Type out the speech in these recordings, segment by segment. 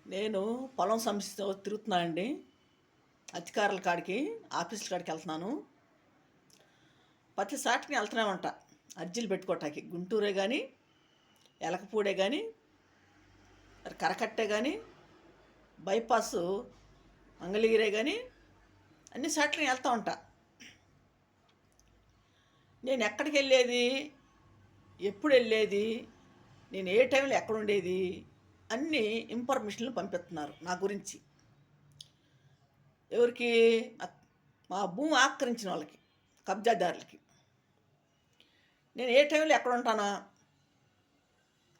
నేను పొలం సమస్యతో తిరుగుతున్నా అండి. అధికారుల కాడికి, ఆఫీసుల కాడికి వెళ్తున్నాను. ప్రతి సాటికి వెళ్తూనే ఉంటా. అర్జీలు పెట్టుకోవటానికి. గుంటూరే గానీ, ఎలకపూడే గానీ, మరి కరకట్టే గానీ, బైపాసు మంగళగిరే గానీ, అన్ని సాట్లని వెళ్తూ ఉంటా. నేను ఎక్కడికి వెళ్ళేది, ఎప్పుడు వెళ్ళేది, నేను ఏ టైంలో ఎక్కడ ఉండేది, అన్ని ఇన్ఫర్మేషన్లు పంపిస్తున్నారు నా గురించి. ఎవరికి? మా భూమి ఆక్రమించిన వాళ్ళకి, కబ్జాదారులకి. నేను ఏ టైంలో ఎక్కడ ఉంటానా,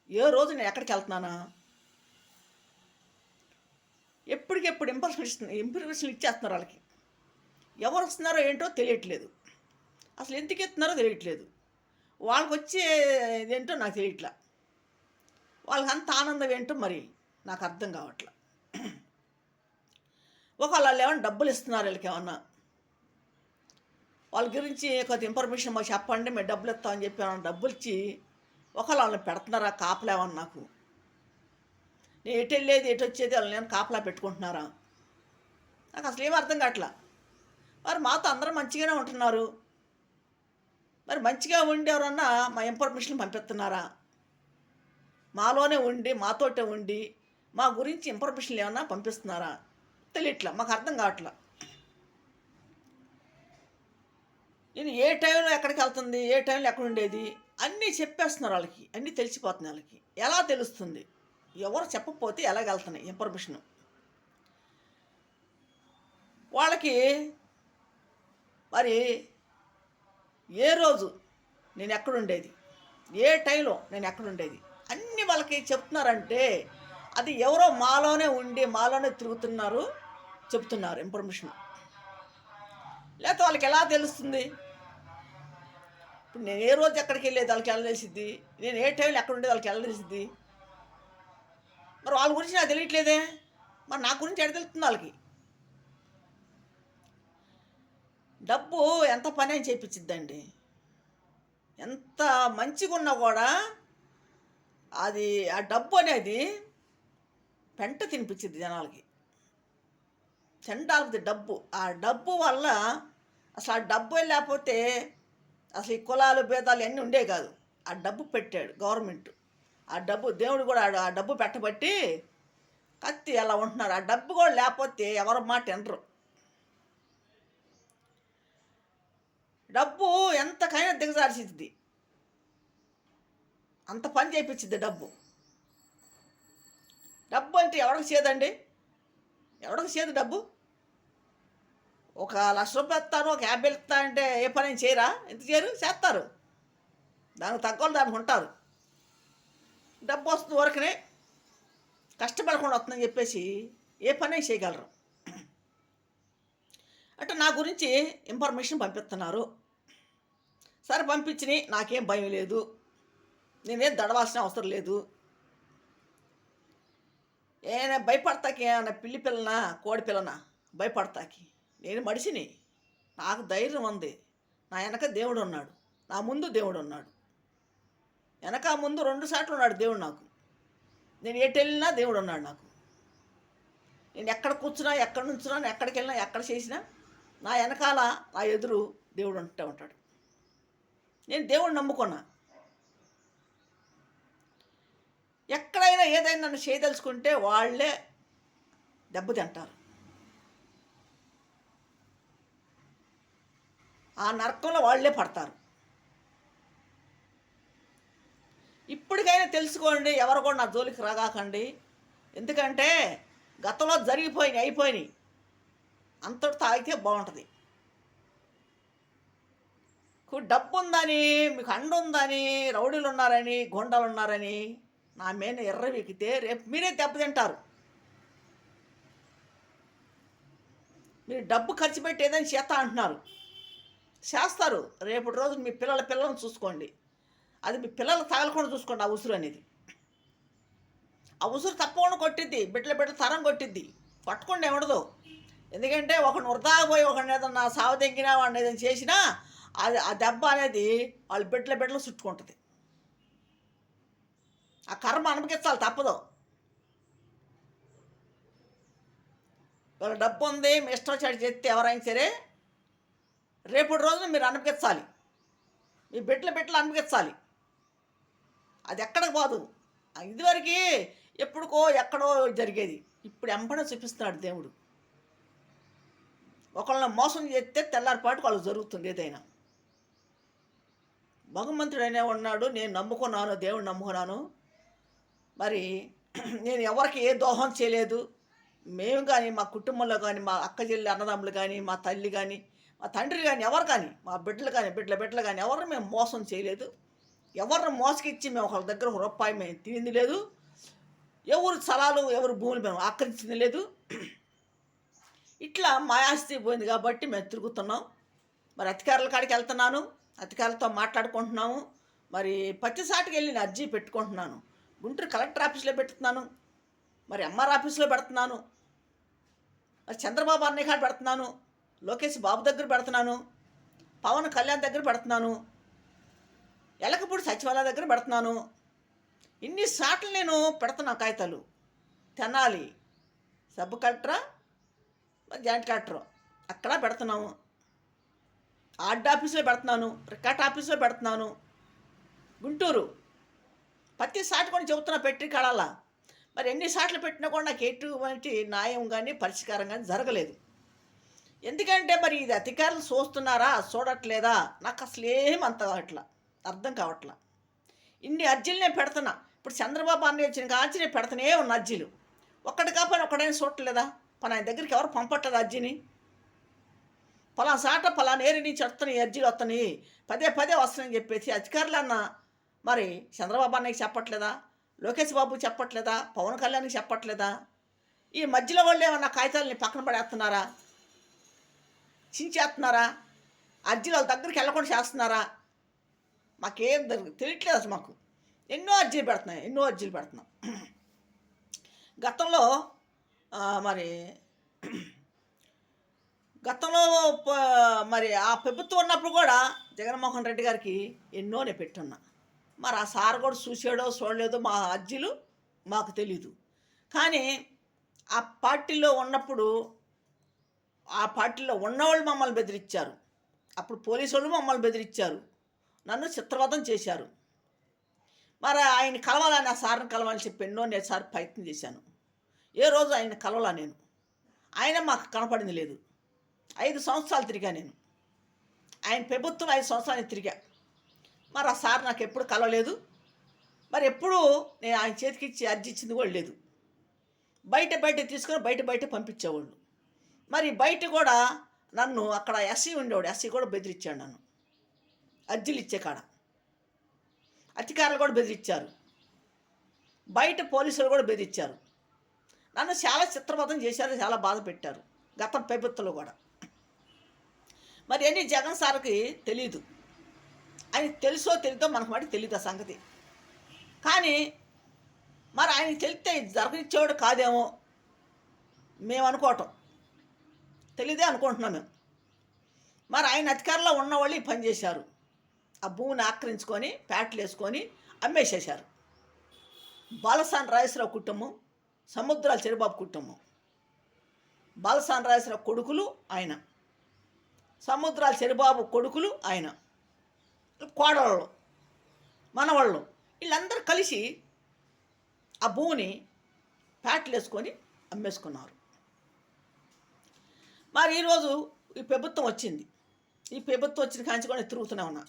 ఏ రోజు నేను ఎక్కడికి వెళ్తున్నానా, ఎప్పటికెప్పుడు ఇన్ఫర్మేషన్ ఇచ్చేస్తున్నారు వాళ్ళకి. ఎవరు వస్తున్నారో ఏంటో తెలియట్లేదు, అసలు ఎందుకు ఎత్తున్నారో తెలియట్లేదు, వాళ్ళకి వచ్చే ఏంటో నాకు తెలియట్లా, వాళ్ళకి అంత ఆనందం ఏంటో మరి నాకు అర్థం కావట్లా. ఒకవేళ వాళ్ళు ఏమన్నా డబ్బులు ఇస్తున్నారు వీళ్ళకి, ఏమన్నా వాళ్ళ గురించి కొంత ఇన్ఫర్మేషన్ మాకు చెప్పండి, మేము డబ్బులు ఇస్తామని చెప్పి ఏమన్నా డబ్బులు ఇచ్చి ఒకవేళ వాళ్ళని పెడుతున్నారా కాపలా ఏమన్నా నాకు? నేను ఎటు వెళ్ళేది ఎటు వచ్చేది వాళ్ళని నేను కాపలా పెట్టుకుంటున్నారా? నాకు అసలు ఏం అర్థం కావట్లా. మరి మాతో అందరూ మంచిగానే ఉంటున్నారు, మరి మంచిగా ఉండి ఎవరన్నా మా ఇన్ఫర్మేషన్ పంపిస్తున్నారా? మాలోనే ఉండి మాతోటే ఉండి మా గురించి ఇన్ఫర్మేషన్లు ఏమన్నా పంపిస్తున్నారా? తెలియట్లా, మాకు అర్థం కావట్లా. నేను ఏ టైంలో ఎక్కడికి వెళ్తుంది, ఏ టైంలో ఎక్కడ ఉండేది అన్నీ చెప్పేస్తున్నారు వాళ్ళకి, అన్నీ తెలిసిపోతున్నాయి వాళ్ళకి. ఎలా తెలుస్తుంది? ఎవరు చెప్పకపోతే ఎలాగెళ్తున్నాయి ఇన్ఫర్మేషన్ వాళ్ళకి? మరి ఏ రోజు నేను ఎక్కడుండేది, ఏ టైంలో నేను ఎక్కడుండేది అన్నీ వాళ్ళకి చెప్తున్నారంటే అది ఎవరో మాలోనే ఉండి మాలోనే తిరుగుతున్నారు చెప్తున్నారు ఇన్ఫర్మేషన్. లేకపోతే వాళ్ళకి ఎలా తెలుస్తుంది? ఇప్పుడు నేను ఏ రోజు ఎక్కడికి వెళ్ళేది వాళ్ళకి ఎలా తెలిసిద్ది, నేను ఏ టైంలో ఎక్కడ ఉండేది వాళ్ళకి ఎలా తెలిసిద్ది? మరి వాళ్ళ గురించి నాకు తెలియట్లేదే, మరి నా గురించి ఎక్కడ తెలుస్తుంది వాళ్ళకి? డబ్బు ఎంత పని అని చేపించిద్దండి, ఎంత మంచిగా ఉన్నా కూడా అది ఆ డబ్బు అనేది పెంట తినిపించింది జనాలకి. చెండాలది డబ్బు. ఆ డబ్బు వల్ల అసలు ఆ డబ్బు లేకపోతే అసలు ఈ కులాలు భేదాలు అన్నీ ఉండే కాదు. ఆ డబ్బు పెట్టాడు గవర్నమెంట్. ఆ డబ్బు దేవుడు కూడా ఆ డబ్బు పెట్టబట్టి కత్తి అలా ఉంటున్నారు. ఆ డబ్బు కూడా లేకపోతే ఎవరి మాట వినరు. డబ్బు ఎంతకైనా దిగజార్చిద్ది, అంత పని చేయించిద్ది డబ్బు. డబ్బు అంటే ఎవరికి చేదండి, ఎవరికి చేదు డబ్బు? ఒక 1,00,000 ఇస్తాను, ఒక 50 ఇస్తా అంటే ఏ పని చేయరా? ఎంత చేయరు? చేస్తారు. దానికి తగ్గోళ్ళు దానికి ఉంటారు. డబ్బు వస్తుంది వరకునే, కష్టపడకుండా వస్తుందని చెప్పేసి ఏ పని చేయగలరు. అంటే నా గురించి ఇన్ఫర్మేషన్ పంపిస్తున్నారు. సరే పంపించిని, నాకేం భయం లేదు, నేనేం దడవాల్సిన అవసరం లేదు. ఏమైనా భయపడతాకి, ఏమైనా పిల్లి పిల్లనా కోడి పిల్లనా భయపడతాకి? నేను మడిసిని, నాకు ధైర్యం ఉంది. నా వెనక దేవుడు ఉన్నాడు, నా ముందు దేవుడు ఉన్నాడు. వెనక ముందు 2 సార్లు ఉన్నాడు దేవుడు నాకు. నేను ఎటు వెళ్ళినా దేవుడు ఉన్నాడు నాకు. నేను ఎక్కడ కూర్చున్నా, ఎక్కడ నుంచున్నా, ఎక్కడికి వెళ్ళినా, ఎక్కడ చేసినా నా వెనకాల నా ఎదురు దేవుడు ఉంటూ ఉంటాడు. నేను దేవుడిని నమ్ముకున్నా. ఎక్కడైనా ఏదైనా నన్ను చేయదలుచుకుంటే వాళ్ళే దెబ్బతింటారు. ఆ నరకంలో వాళ్ళే పడతారు. ఇప్పటికైనా తెలుసుకోండి, ఎవరు కూడా నా జోలికి రాగాకండి. ఎందుకంటే గతంలో అయిపోయినాయి. అంతటితో ఆగితే బాగుంటుంది. డబ్బు ఉందని, మీకు అండ ఉందని, రౌడీలు ఉన్నారని, గుండాలు ఉన్నారని నా మీద ఎర్రవీకితే రేపు మీరే దెబ్బతింటారు. మీరు డబ్బు ఖర్చు పెట్టి ఏదైనా చేస్తా అంటున్నారు, చేస్తారు. రేపటి రోజు మీ పిల్లలను చూసుకోండి. అది మీ పిల్లలు తగలకుండా చూసుకోండి. ఆ ఉసురు అనేది, ఆ ఉసురు తప్పకుండా కొట్టిద్ది, బిడ్డల తరం కొట్టిద్ది. పట్టుకుండా ఉండదు. ఎందుకంటే ఒకడిని వృధాగా పోయి ఒకడిని ఏదన్నా సావదెంగినా వాడిని ఏదైనా చేసినా అది ఆ దెబ్బ అనేది వాళ్ళ బిడ్డలు చుట్టుకుంటుంది. ఆ కర్మ అనుమతించాలి, తప్పదు. వాళ్ళ డబ్బు ఉంది, మీ ఇష్టం వచ్చాడు చేస్తే ఎవరైనా సరే రేపటి రోజున మీరు అనుభవించాలి, మీ బిడ్డలు అనుభవించాలి. అది ఎక్కడికి పోదు. ఇదివరకు ఎప్పుడుకో ఎక్కడో జరిగేది, ఇప్పుడు ఎంపడ చూపిస్తున్నాడు దేవుడు. ఒకళ్ళని మోసం చేస్తే తెల్లారిపాటు వాళ్ళకి జరుగుతుంది ఏదైనా. భగవంతుడనే ఉన్నాడు, నేను నమ్ముకున్నాను, దేవుడు నమ్ముకున్నాను. మరి నేను ఎవరికి ఏ దోహం చేయలేదు. మేము కానీ, మా కుటుంబంలో కానీ, మా అక్క చెల్లి అన్నదమ్ములు కానీ, మా తల్లి కానీ, మా తండ్రి కానీ, ఎవరు కానీ, మా బిడ్డలు కానీ, బిడ్డలు కానీ ఎవరిని మేము మోసం చేయలేదు. ఎవరిని మోసకిచ్చి మేము ఒకళ్ళ దగ్గర ఒక రూపాయి మేము తినింది లేదు. ఎవరు స్థలాలు, ఎవరు భూములు మేము ఆక్రమించింది లేదు. ఇట్లా మా ఆస్తి పోయింది కాబట్టి మేము తిరుగుతున్నాం. మరి అధికారుల కాడికి వెళ్తున్నాను, అధికారులతో మాట్లాడుకుంటున్నాము. మరి ప్రతిసాటికి వెళ్ళి నేను అర్జీ పెట్టుకుంటున్నాను. గుంటూరు కలెక్టర్ ఆఫీస్లో పెడుతున్నాను, మరి ఎంఆర్ ఆఫీస్లో పెడుతున్నాను, మరి చంద్రబాబు అన్నయ్య కాడ పెడుతున్నాను, లోకేష్ బాబు దగ్గర పెడుతున్నాను, పవన్ కళ్యాణ్ దగ్గర పెడుతున్నాను, ఎలకపూడి సచివాలయం దగ్గర పెడుతున్నాను. ఇన్నిసార్లు నేను పెడుతున్నా కాగితాలు. తెనాలి సబ్ కలెక్టరా, జాయింట్ కలెక్టర్ అక్కడ పెడుతున్నాము, ఆర్డ్ ఆఫీస్లో పెడుతున్నాను, రికార్డ్ ఆఫీస్లో పెడుతున్నాను, గుంటూరు ప్రతిసారి కూడా చెబుతున్నా పెట్టి కడాలా. మరి ఎన్నిసార్లు పెట్టినా కూడా నాకు ఎటువంటి న్యాయం కానీ పరిష్కారం కానీ జరగలేదు. ఎందుకంటే మరి ఇది అధికారులు చూస్తున్నారా చూడట్లేదా నాకు అసలు ఏమంత అట్లా అర్థం కావట్లా. ఇన్ని అర్జీలు నేను పెడుతున్నా. ఇప్పుడు చంద్రబాబు అన్నయ్య వచ్చిన కాంచి నేను పెడుతూనే ఉన్న అర్జీలు. ఒక్కటి కాకపోయినా ఒక్కడైనా చూడట్లేదా? ఆయన దగ్గరికి ఎవరు పంపట్లేదు అర్జీని. పలానా సాట పలానా ఏరి నుంచి వస్తున్నాయి అర్జీలు వస్తున్నాయి, పదే వస్తున్నాయని చెప్పేసి అధికారులన్నా మరి చంద్రబాబు అన్నయ్యకి చెప్పట్లేదా? లోకేష్ బాబు చెప్పట్లేదా? పవన్ కళ్యాణ్కి చెప్పట్లేదా? ఈ మధ్యలో వాళ్ళు ఏమన్నా కాగితాలని పక్కన పడేస్తున్నారా, చించేస్తున్నారా, అర్జీలు వాళ్ళ దగ్గరికి వెళ్ళకుండా చేస్తున్నారా? మాకేం తెలియట్లేదు అసలు. మాకు ఎన్నో అర్జీలు పెడుతున్నాం. గతంలో మరి ఆ ప్రభుత్వం ఉన్నప్పుడు కూడా జగన్మోహన్ రెడ్డి గారికి ఎన్నో నేను పెట్టున్నా. మరి ఆ సార్ కూడా చూసాడో చూడలేదో మా అర్జీలు మాకు తెలీదు. కానీ ఆ పార్టీలో ఉన్నప్పుడు ఆ పార్టీలో ఉన్నవాళ్ళు మమ్మల్ని బెదిరించారు. అప్పుడు పోలీసు వాళ్ళు మమ్మల్ని బెదిరించారు, నన్ను చిత్రవధం చేశారు. మరి ఆయన కలవాలని, ఆ సార్ని కలవాలని చెప్పి ఎన్నో నేను సార్ ప్రయత్నం చేశాను. ఏ రోజు ఆయన కలవాలా నేను. ఆయన మాకు కనపడింది లేదు. 5 సంవత్సరాలు తిరిగా నేను. ఆయన ప్రభుత్వం 5 సంవత్సరాలు తిరిగా. మరి ఆ సార్ నాకు ఎప్పుడు కలవలేదు. మరి ఎప్పుడు నేను ఆయన చేతికి ఇచ్చి అర్జీ ఇచ్చింది కూడా లేదు. బయట తీసుకొని బయట పంపించేవాళ్ళు. మరి బయట కూడా నన్ను అక్కడ ఎస్సీ ఉండేవాడు, ఎస్సీ కూడా బెదిరించాడు నన్ను. అర్జీలు ఇచ్చే కాడ అధికారులు కూడా బెదిరించారు, బయట పోలీసులు కూడా బెదిరించారు. నన్ను చాలా చిత్రవధం చేశారు, చాలా బాధ పెట్టారు గత ప్రభుత్వంలో కూడా. మరి అన్నీ జగన్ సార్కి తెలీదు. ఆయన తెలుసో తెలీదో మనకు మాట తెలీదు ఆ సంగతి. కానీ మరి ఆయనకి తెలిస్తే జరగనిచ్చేవాడు కాదేమో మేము అనుకోవటం, తెలీదే అనుకుంటున్నాం మేము. మరి ఆయన అధికారంలో ఉన్నవాళ్ళు ఈ పని చేశారు. ఆ భూమిని ఆక్రమించుకొని ప్యాట్లు వేసుకొని అమ్మేసేశారు. బాలసాని రాజేశ్వరరావు కుటుంబం, సముద్రాల చెరుబాబు కుటుంబం. బాలసాని రాజేశ్వరరావు కొడుకులు ఆయన, సముద్రాల చెరుబాబు కొడుకులు ఆయన, కోడళ్ళు, మనవాళ్ళు, వీళ్ళందరూ కలిసి ఆ భూమిని ప్యాట్లు వేసుకొని అమ్మేసుకున్నారు. మరి ఈరోజు ఈ ప్రభుత్వం వచ్చింది. ఈ ప్రభుత్వం వచ్చిన కాంచి కూడా తిరుగుతూనే ఉన్నా.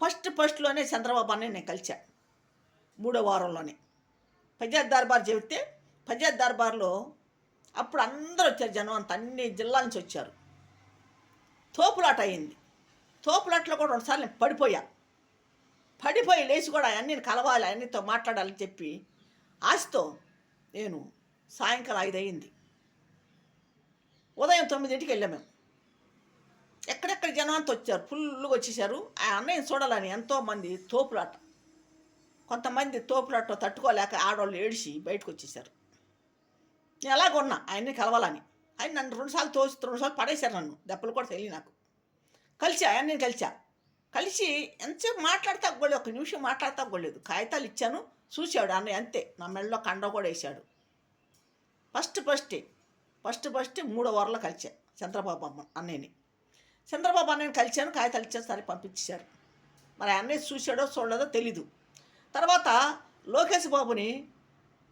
ఫస్ట్లోనే చంద్రబాబు అన్నయ్య నేను కలిసా. 3వ వారంలోనే పంచాయత్ దర్బార్ చెబితే, పంచాయత్ దర్బార్లో అప్పుడు అందరూ వచ్చారు, జనం అంతా అన్ని జిల్లాల నుంచి వచ్చారు. తోపులాట అయింది. తోపులాటలో కూడా 2 సార్లు నేను పడిపోయి లేచి కూడా అన్నీ కలవాలి, అన్నితో మాట్లాడాలని చెప్పి ఆశతో నేను సాయంకాలం 5 అయింది. ఉదయం 9ంటికి వెళ్ళాం మేము. ఎక్కడెక్కడ జనం అంతా వచ్చారు, ఫుల్గా వచ్చేసారు. ఆ అన్నయ్యని చూడాలని ఎంతోమంది తోపులాట. కొంతమంది తోపులాట తట్టుకోలేక ఆడవాళ్ళు ఏడిచి బయటకు వచ్చేసారు. నేను ఎలాగొన్నా ఆయన్ని కలవాలని. ఆయన నన్ను 2 సార్లు తోసి 2 సార్లు పడేశారు. నన్ను దెబ్బలు కూడా తెలియ నాకు. ఆయన్ని కలిసి ఎంతసేపు మాట్లాడితే అవ్వలేదు, 1 నిమిషం మాట్లాడితే అవ్వలేదు. కాగితాలు ఇచ్చాను, చూశాడు అన్నయ్య అంతే. నా మెడలో కండ కూడా వేశాడు. ఫస్టే ఫస్ట్ 3వ వారంలో కలిసా చంద్రబాబు అన్నయ్యని. చంద్రబాబు అన్నయ్యని కలిశాను, కాగితాలు ఇచ్చేసరి పంపించారు. మరి అన్నయ్య చూశాడో చూడలేదో తెలీదు. తర్వాత లోకేష్ బాబుని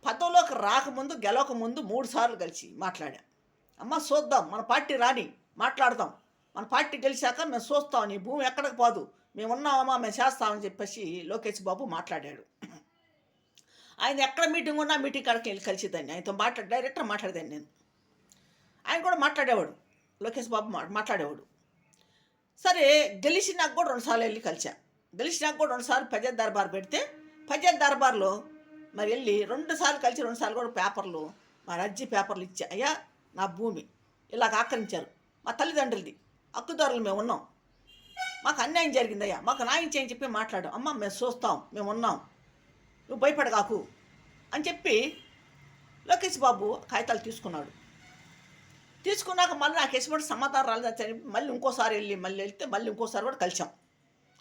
పదవిలోకి రాకముందు గెలవకముందు 3 సార్లు కలిసి మాట్లాడా. అమ్మ చూద్దాం, మన పార్టీ రాని మాట్లాడదాం, మన పార్టీ గెలిచాక మేము చూస్తాం, నీ భూమి ఎక్కడికి పోదు, మేము ఉన్నామమ్మా, మేము చేస్తామని చెప్పేసి లోకేష్ బాబు మాట్లాడాడు. ఆయన ఎక్కడ మీటింగ్ ఉన్నా మీటింగ్ కాడికి వెళ్ళి కలిసిదాన్ని, ఆయనతో డైరెక్ట్గా మాట్లాడేదాన్ని నేను. ఆయన కూడా మాట్లాడేవాడు, లోకేష్ బాబు మాట్లాడేవాడు. సరే గెలిచినాక కూడా 2 సార్లు వెళ్ళి కలిసా. గెలిచినాక కూడా 2 సార్లు పంచాయత్ దర్బార్ పెడితే పంచాయత్ దర్బార్లో మరి వెళ్ళి 2 సార్లు కలిసి 2 సార్లు కూడా పేపర్లు, మరి అర్జీ పేపర్లు ఇచ్చా. అయ్యా నా భూమి ఇలాగ ఆక్రమించారు, మా తల్లిదండ్రులది, హక్కుదారులు మేము ఉన్నాం, మాకు అన్యాయం జరిగిందయ్యా, మాకు న్యాయం చేయని చెప్పి మాట్లాడాం. అమ్మ మేము చూస్తాం, మేము ఉన్నాం, నువ్వు భయపడగాకు అని చెప్పి లోకేష్ బాబు కాగితాలు తీసుకున్నాడు. తీసుకున్నాక మళ్ళీ నాకు ఎటువంటి సమాధానం రాలేదని మళ్ళీ ఇంకోసారి వెళ్తే మళ్ళీ ఇంకోసారి కూడా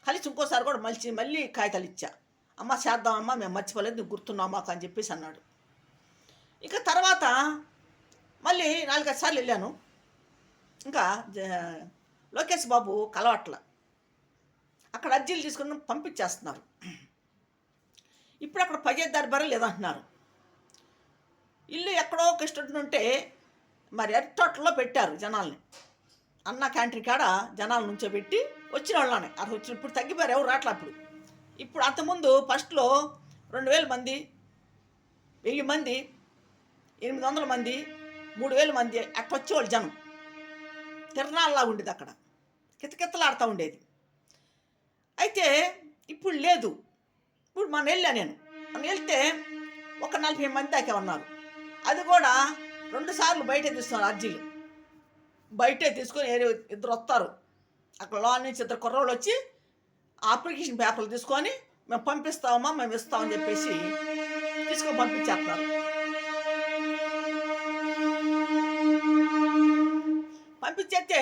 కలిసి ఇంకోసారి కూడా మళ్ళీ కాగితాలు ఇచ్చా. అమ్మ చేద్దామమ్మా, మేము మర్చిపోలేదు, నువ్వు గుర్తున్నావు మాకు అని చెప్పేసి అన్నాడు. ఇక తర్వాత మళ్ళీ 4-5 సార్లు వెళ్ళాను. ఇంకా లోకేష్ బాబు కలవట్ల, అక్కడ అర్జీలు తీసుకుని పంపించేస్తున్నారు. ఇప్పుడు అక్కడ పంచాయత్ దర్బారే లేదంటున్నారు. ఇల్లు ఎక్కడో ఉంటే మరి ఎర్తోటలో పెట్టారు జనాల్ని, అన్న క్యాంటీన్ కాడ జనాల నుంచో పెట్టి వచ్చిన వాళ్ళని అక్కడ వచ్చి ఇప్పుడు తగ్గిపోయారు, ఎవరు రావట్లే. ఇప్పుడు అంతకుముందు ఫస్ట్లో 2000 మంది, 1000 మంది, 800 మంది, 3000 మంది అట్లా వచ్చేవాళ్ళు జనం. తిరణాల్లా ఉండేది, అక్కడ కితకితలాడుతూ ఉండేది. అయితే ఇప్పుడు లేదు. ఇప్పుడు నేను వెళ్తే ఒక 40 మంది దాకా ఉన్నారు. అది కూడా 2 సార్లు బయటే తీస్తున్నారు అర్జీలు. బయటే తీసుకొని 2 వస్తారు, అక్కడ లోన్ నుంచి 2 కుర్రోళ్ళు వచ్చి అప్లికేషన్ పేపర్లు తీసుకొని మేము పంపిస్తామమ్మా, మేము ఇస్తామని చెప్పేసి తీసుకొని పంపించేస్తున్నారు. పంపించేస్తే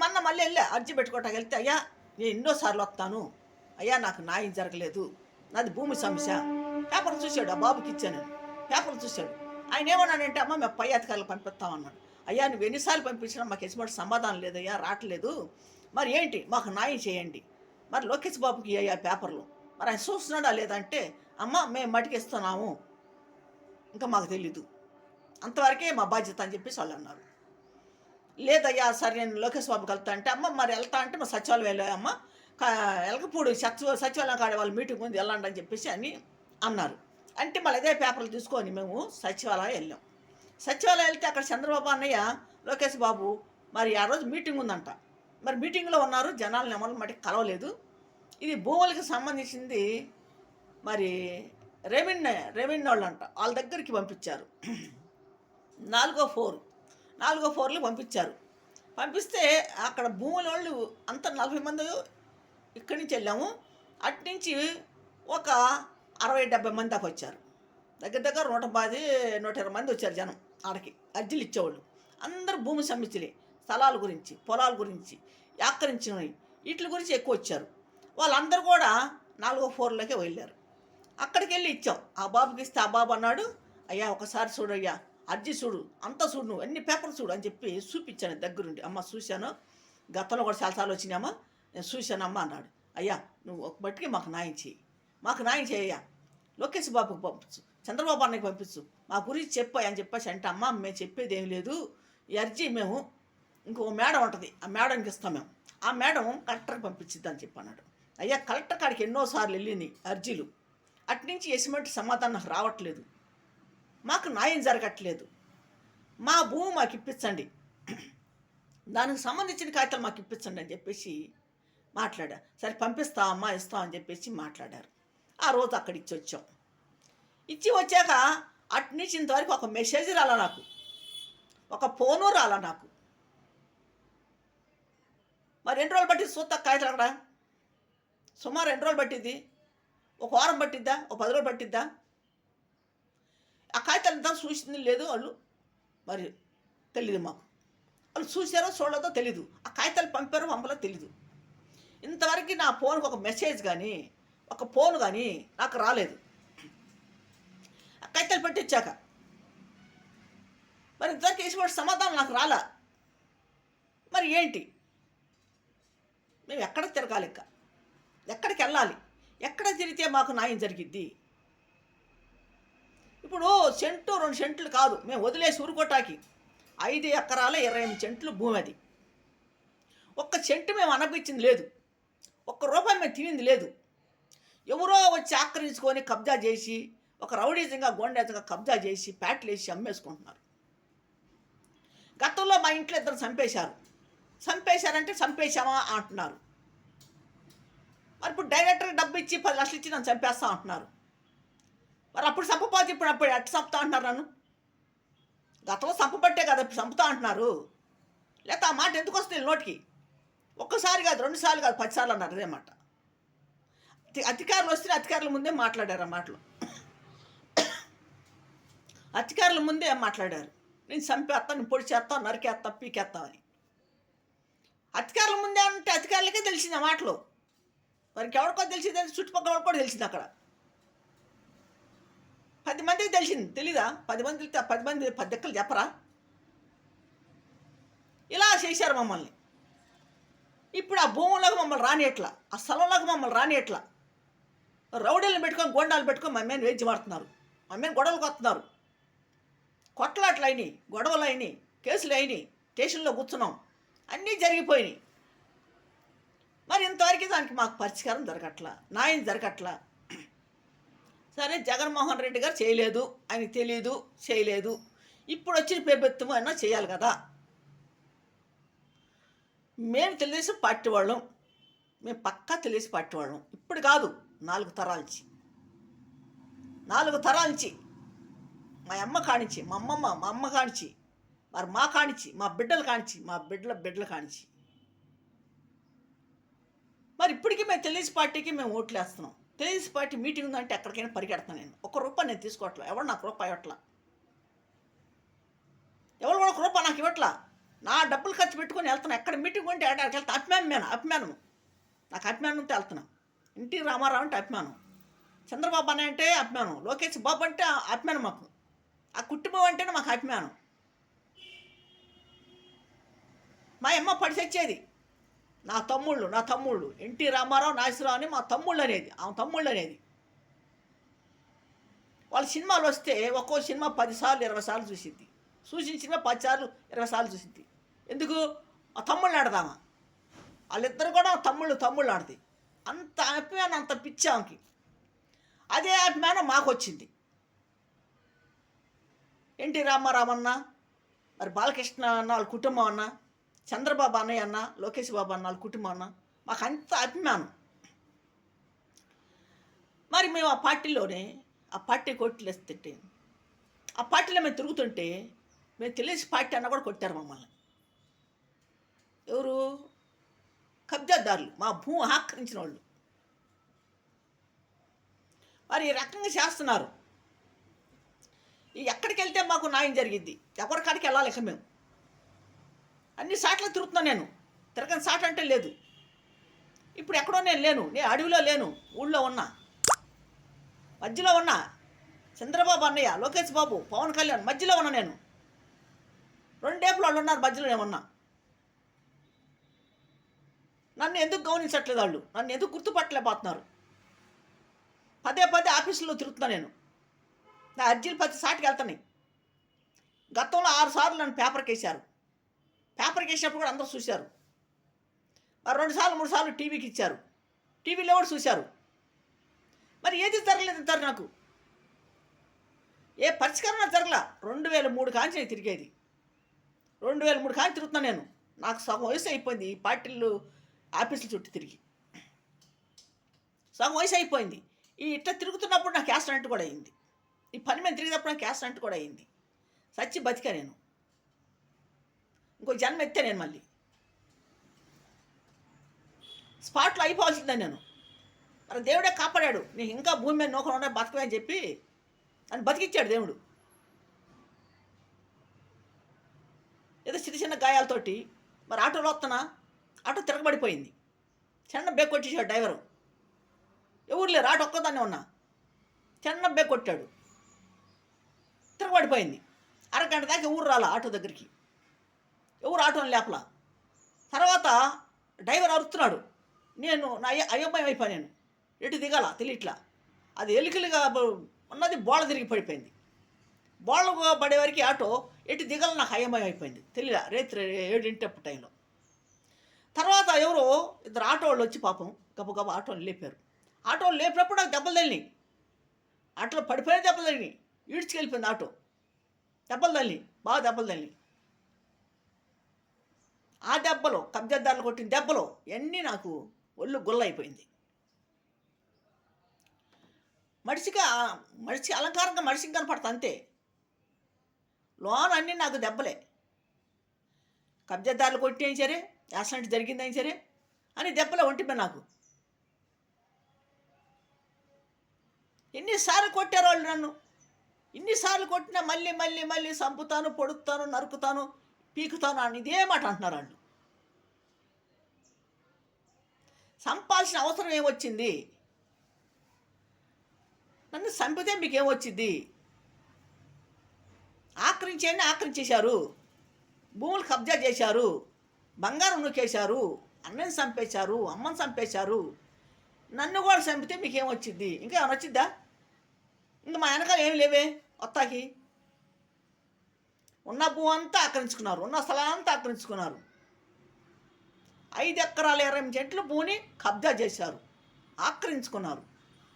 మొన్న మళ్ళీ వెళ్ళా అర్జీ పెట్టుకోవటానికి వెళ్తే, అయ్యా నేను ఎన్నోసార్లు వస్తాను అయ్యా, నాకు న్యాయం జరగలేదు, నాది భూమి సమస్య. పేపర్లు చూశాడు, ఆ బాబుకి ఇచ్చాను, పేపర్లు చూశాడు. ఆయన ఏమన్నాడంటే, అమ్మ మేము పై అధికారులు పంపిస్తామన్నాడు. అయ్యా నువ్వు ఎన్నిసార్లు పంపించినా మాకు ఎటువంటి సమాధానం లేదయ్యా, రావట్లేదు, మరి ఏంటి మాకు న్యాయం చేయండి, మరి లోకేష్ బాబుకి అయ్యా పేపర్లు, మరి ఆయన చూస్తున్నాడా లేదంటే, అమ్మ మేము మటికిస్తున్నాము, ఇంకా మాకు తెలీదు, అంతవరకే మా బాధ్యత అని చెప్పేసి వాళ్ళు అన్నారు. లేదయ్యా సరే నేను లోకేష్ బాబుకి వెళ్తా అంటే, అమ్మ మరి వెళ్తా అంటే మా సచివాలయం వెళ్ళాయమ్మ, ఎలకపూడి సచివాలయం కాడే వాళ్ళ మీటింగ్ ఉంది వెళ్ళండి అని చెప్పేసి అని అన్నారు. అంటే మళ్ళీ అదే పేపర్లు తీసుకొని మేము సచివాలయం వెళ్ళాం. సచివాలయం వెళ్తే అక్కడ చంద్రబాబు అన్నయ్య లోకేష్ బాబు మరి ఆ రోజు మీటింగ్ ఉందంట, మరి మీటింగ్లో ఉన్నారు, జనాలను ఎవరు మటుకు కలవలేదు. ఇది భూములకి సంబంధించింది, మరి రెవెన్యూ వాళ్ళు అంట, వాళ్ళ దగ్గరికి పంపించారు. 4వ ఫ్లోర్లో పంపించారు. పంపిస్తే అక్కడ భూముల వాళ్ళు అంతా 40 మంది ఇక్కడి నుంచి వెళ్ళాము, అట్నుంచి ఒక 60-70 మంది దాకా వచ్చారు. దగ్గర 120 మంది వచ్చారు జనం. ఆడకి అర్జీలు ఇచ్చేవాళ్ళు అందరూ భూమి సమస్యలే, స్థలాల గురించి, పొలాల గురించి, ఆక్రమించినవి, వీటి గురించి ఎక్కువ వచ్చారు. వాళ్ళందరూ కూడా 4వ ఫ్లోర్లోకే వెళ్ళారు. అక్కడికి వెళ్ళి ఇచ్చాం. ఆ బాబుకి ఇస్తే ఆ బాబు అన్నాడు, అయ్యా ఒకసారి చూడయ్యా, అర్జీ చూడు, అంతా చూడు, నువ్వు అన్ని పేపర్లు చూడు అని చెప్పి చూపించాను దగ్గరుండి. అమ్మ చూశాను, గతంలో కూడా చాలాసార్లు వచ్చినామా, నేను చూశానమ్మా అన్నాడు. అయ్యా నువ్వు ఒక బట్టికి మాకు న్యాయం చేయ్యా, లోకేష్ బాబుకి పంపించు, చంద్రబాబు అన్నకి పంపించు, మా గురించి చెప్పాయి అని చెప్పేసి అంటే, అమ్మ మేము చెప్పేది ఏం లేదు, ఈ అర్జీ మేము ఇంకో మేడం ఉంటుంది, ఆ మేడంకి ఇస్తాం, మేము ఆ మేడం కలెక్టర్కి పంపించిద్ది అని చెప్పి అన్నాడు. అయ్యా కలెక్టర్ కాడికి ఎన్నోసార్లు వెళ్ళింది అర్జీలు, అట్నుంచి ఎటువంటి సమాధానం నాకు రావట్లేదు, మాకు న్యాయం జరగట్లేదు, మా భూమి మాకు ఇప్పించండి, దానికి సంబంధించిన కాగితాలు మాకు ఇప్పించండి అని చెప్పేసి మాట్లాడా. సరే పంపిస్తామమ్మా, ఇస్తామని చెప్పేసి మాట్లాడారు. ఆ రోజు అక్కడ ఇచ్చి వచ్చాక అట్నుంచి ఇంతవరకు ఒక మెసేజ్ రాలా నాకు, ఒక ఫోను రాలా నాకు. మరి 2 రోజులు పట్టింది చూస్తా కాగితాలు అక్కడ, సుమారు 2 రోజులు పట్టిద్ది, ఒక వారం పట్టిద్దా, ఒక 10 రోజులు పట్టిద్దా, ఆ కాగితాలు అంతా చూసింది లేదు వాళ్ళు, మరి తెలీదు మాకు, వాళ్ళు చూసారో చూడలేదో తెలీదు, ఆ కాగితాలు పంపారో పంపలో తెలీదు. ఇంతవరకు నా ఫోన్కి ఒక మెసేజ్ కానీ ఒక ఫోన్ కానీ నాకు రాలేదు. ఆ కాగితాలు పెట్టించాక మరి ఇంతవరకు వేసినప్పుడు సమాధానం నాకు రాలా. మరి ఏంటి? మేము ఎక్కడ తిరగాలి, ఇంకా ఎక్కడికి వెళ్ళాలి? ఎక్కడ తిరిగితే మాకు న్యాయం జరిగిద్ది? ఇప్పుడు సెంటు 2 సెంట్లు కాదు మేము వదిలేసి ఊరుకోటాకి 5 ఎకరాల 28 సెంట్లు భూమి అది. ఒక్క సెంటు మేము అనుభవించింది లేదు, ఒక్క రూపాయి మేము తినింది లేదు. ఎవరో వచ్చి ఆక్రమించుకొని కబ్జా చేసి ఒక రౌడీజంగా గోండేజంగా కబ్జా చేసి ప్యాట్లు వేసి అమ్మేసుకుంటున్నారు. గతంలో మా ఇంట్లో ఇద్దరు చంపేశారంటే చంపేశామా అంటున్నారు. మరి ఇప్పుడు డైరెక్టర్కి డబ్బు ఇచ్చి 10 లక్షలు ఇచ్చి నన్ను చంపేస్తా అంటున్నారు. మరి అప్పుడు చంపపోతే ఇప్పుడు ఎట్ట చంపుతా అంటున్నారు నన్ను? గతంలో చంపబట్టే కదా ఇప్పుడు చంపుతా అంటున్నారు. లేకపోతే ఆ మాట ఎందుకు వస్తుంది నోటికి? ఒక్కసారి కాదు, 2 సార్లు కాదు, 10 సార్లు అన్నారు అదే మాట. అధికారులు వస్తే అధికారుల ముందే మాట్లాడారు. ఆ మాటలు అధికారుల ముందే మాట్లాడారు. నేను చంపేస్తాను, నేను పొడి చేస్తాను, నరికేస్తా, పీకేస్తాను అని. అధికారుల ముందే అంటే అధికారులకే తెలిసింది ఆ మాటలు. వారికి ఎవరికో తెలిసింది, చుట్టుపక్కల వాళ్ళకి కూడా తెలిసింది. అక్కడ 10 మందికి తెలిసింది, తెలీదా? 10 మంది తెలిస్తే 10 మంది 10 దిక్కలు చెప్పరా? ఇలా చేశారు మమ్మల్ని. ఇప్పుడు ఆ భూములకు మమ్మల్ని రానియట్లా, ఆ స్థలంలోకి మమ్మల్ని రానియట్లా. రౌడీలను పెట్టుకొని గోండాలు పెట్టుకొని మా మీద వేచి పడుతున్నారు, మా మీద గొడవలకు వస్తున్నారు. కొట్లాట్లు అయినాయి, గొడవలు అయినాయి, కేసులు అయినాయి, స్టేషన్లో కూర్చున్నాం, అన్నీ జరిగిపోయినాయి. మరి ఇంతవరకు దానికి మాకు పరిష్కారం జరగట్లా, న్యాయం జరగట్లా. సరే, జగన్మోహన్ రెడ్డి గారు చేయలేదు, ఆయనకి తెలియదు, చేయలేదు. ఇప్పుడు వచ్చిన ప్రభుత్వం అయినా చేయాలి కదా. మేము తెలుగుదేశం పార్టీ వాళ్ళం, మేము పక్కా తెలుగుదేశం పార్టీ వాళ్ళం. ఇప్పుడు కాదు, 4 తరాల నుంచి మా అమ్మ కానించి, మా అమ్మమ్మ, మా అమ్మ కానించి, మరి మా కానించి, మా బిడ్డలు కానించి, మా బిడ్డలు కానించి. మరి ఇప్పటికీ మేము తెలుగుదేశం పార్టీకి మేము ఓట్లు వేస్తున్నాం. తెలుగుదేశం పార్టీ మీటింగ్ ఉందంటే ఎక్కడికైనా పరిగెడతాను నేను. 1 రూపాయి నేను తీసుకోవట్లా, ఎవరు నాకు రూపాయి ఇవ్వట్లా, ఎవరు కూడా 1 రూపాయి నాకు ఇవ్వట్లా. నా డబ్బులు ఖర్చు పెట్టుకొని వెళ్తున్నా. ఎక్కడ మీటింగ్ ఉంటే ఎక్కడికి వెళ్తా. అభిమానం నాకు అభిమానంతో వెళ్తున్నాను. ఎన్టీ రామారావు అంటే అభిమానం, చంద్రబాబు అన్న అంటే అభిమానం, లోకేష్ బాబు అంటే అభిమానం. మాకు ఆ కుటుంబం అంటేనే మాకు అభిమానం. మా అమ్మ పడి చచ్చేది, నా తమ్ముళ్ళు ఎన్టీ రామారావు, నాగేశ్వరరావు అని మా తమ్ముళ్ళు అనేది, ఆమె తమ్ముళ్ళు అనేది. వాళ్ళ సినిమాలు వస్తే ఒక్కో సినిమా 10 సార్లు 20 సార్లు చూసిద్ది. చూసిన సినిమా 10 సార్లు 20 సార్లు చూసిద్ది. ఎందుకు? ఆ తమ్ముళ్ళు ఆడదామా? వాళ్ళిద్దరు కూడా తమ్ముళ్ళు ఆడది. అంత అభిమానం, అంత పిచ్చి ఆమెకి. అదే అభిమానం మాకు వచ్చింది. ఎన్టీ రామారావు అన్న, మరి బాలకృష్ణ అన్న వాళ్ళ కుటుంబం అన్న, చంద్రబాబు అన్నయ్య అన్న, లోకేష్ బాబు అన్న వాళ్ళ కుటుంబం అన్న, మాకు అంత అభిమానం. మరి మేము ఆ పార్టీలోనే ఆ పార్టీ కొట్లు వేస్తుంటే, ఆ పార్టీలో మేము తిరుగుతుంటే మేము తెలుగుదేశం పార్టీ అన్న కూడా కొట్టారు మమ్మల్ని. ఎవరు? కబ్జాదారులు, మా భూమి ఆక్రమించిన వాళ్ళు. మరి ఈ రకంగా చేస్తున్నారు. ఎక్కడికి వెళ్తే మాకు న్యాయం జరిగిద్ది? ఎవరికాడికి వెళ్ళాలి? ఇక మేము అన్ని సాట్లు తిరుగుతున్నాను. నేను తిరగని సాట్ అంటే లేదు. ఇప్పుడు ఎక్కడో నేను లేను, నేను అడవిలో లేను, ఊళ్ళో ఉన్నా, మధ్యలో ఉన్నా. చంద్రబాబు అన్నయ్య, లోకేష్ బాబు, పవన్ కళ్యాణ్ మధ్యలో ఉన్నా నేను. 2 ఏపులు వాళ్ళు ఉన్నారు, మధ్యలో నేను ఉన్నా. నన్ను ఎందుకు గమనించట్లేదు వాళ్ళు? నన్ను ఎందుకు గుర్తుపట్టలేకపోతున్నారు? పదే ఆఫీసులో తిరుగుతున్నా నేను. నా అర్జీలు ప్రతి సాటికి వెళ్తున్నాయి. గతంలో 6 సార్లు నన్ను పేపర్కి వేశారు. పేపర్కి వేసినప్పుడు కూడా అందరూ చూశారు. 2 సార్లు 3 సార్లు టీవీకి ఇచ్చారు, టీవీలో కూడా చూశారు. మరి ఏది జరగలేదు అంటారు నాకు? ఏ పరిష్కారం జరగల. 2003 కాంచి నేను తిరిగేది. 2003 కాంచి తిరుగుతున్నాను నేను. నాకు సగం వయసు అయిపోయింది ఈ పార్టీలు ఆఫీసుల చుట్టూ తిరిగి. సగం వయసు అయిపోయింది. ఈ ఇట్లా తిరుగుతున్నప్పుడు నాకు యాక్సిడెంట్ కూడా అయింది. ఈ పని మీద తిరిగినప్పుడు నాకు యాక్సిడెంట్ కూడా అయింది. సచ్చి బతికా నేను. ఇంకో జన్మ ఎత్తే నేను మళ్ళీ స్పాట్లో అయిపోవాల్సిందే నేను. మరి దేవుడే కాపాడాడు. నీకు ఇంకా భూమి మీద నూకలు ఉన్నాయి, బతకవే అని చెప్పి నన్ను బతికిచ్చాడు దేవుడు. ఏదో చిన్న గాయాలతోటి మరి ఆటోలో వస్తున్నా, ఆటో తిరగబడిపోయింది. చిన్న బేక్ కొట్టేసాడు డ్రైవరు. ఎవరు లేరు, ఆటో ఒక్కదాన్నే ఉన్నా. చిన్న బేక్ కొట్టాడు, తిరగబడిపోయింది. అరగంట దాకా ఎవరు రాలా ఆటో దగ్గరికి, ఎవరు ఆటోని లేపలా. తర్వాత డ్రైవర్ అరుస్తున్నాడు, నేను నా అయోమయం అయిపోయాను. నేను ఎటు దిగాల తెలియట్లా. అది ఎలికలుగా ఉన్నది బోళ తిరిగి పడిపోయింది. బోళ్ళ పడే వరకు ఆటో ఎటు దిగాల నాకు అయోమయం అయిపోయింది, తెలియలా. రేత్రి 7 టైంలో. తర్వాత ఎవరో ఇద్దరు ఆటో వాళ్ళు వచ్చి పాపం గబగబా ఆటోని లేపారు. ఆటోని లేపినప్పుడు నాకు దెబ్బలు తగిలినాయి, ఆటోలో పడిపోయిన దెబ్బలు తగిలినాయి, ఈడ్చుకెళ్ళిపోయింది ఆటో. దెబ్బలు తగిలినాయి, బాగా దెబ్బలు తగిలినాయి. ఆ దెబ్బలు, కబ్జాదారులు కొట్టిన దెబ్బలు ఇవన్నీ నాకు ఒళ్ళు గుల్ల అయిపోయింది. మనిషి అలంకారంగా మనిషికి కనపడతా అంతే, లోన అన్నీ నాకు దెబ్బలే. కబ్జాదారులు కొట్టి అయినా సరే, యాక్సిడెంట్ జరిగిందని సరే అని దెబ్బలే ఒంటి మీద నాకు. ఎన్నిసార్లు కొట్టారు వాళ్ళు నన్ను, ఇన్నిసార్లు కొట్టినా మళ్ళీ మళ్ళీ మళ్ళీ చంపుతాను, పొడుస్తాను, నరుకుతాను, పీకుతాను అని ఇదే మాట అంటున్నారు వాళ్ళు. చంపాల్సిన అవసరం ఏమొచ్చింది? నన్ను చంపితే మీకేమొచ్చింది? ఆక్రమించేశారు, భూములు కబ్జా చేశారు, బంగారం నూకేశారు, అన్నని చంపేశారు, అమ్మని చంపేశారు. నన్ను కూడా చంపితే మీకేమొచ్చింది? ఇంకా ఏమైనా వచ్చిద్దా? ఇంకా మా వెనకాల ఏమి లేవే వత్తాకి. ఉన్న భూ అంతా ఆక్రమించుకున్నారు, ఉన్న స్థలాంతా ఆక్రమించుకున్నారు. 5 ఎకరాల 20 సెంట్లు భూమిని కబ్జా చేశారు, ఆక్రమించుకున్నారు.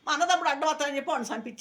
మా అన్నదమ్ముడు అడ్డవస్తానని చెప్పి వాడిని చంపించారు.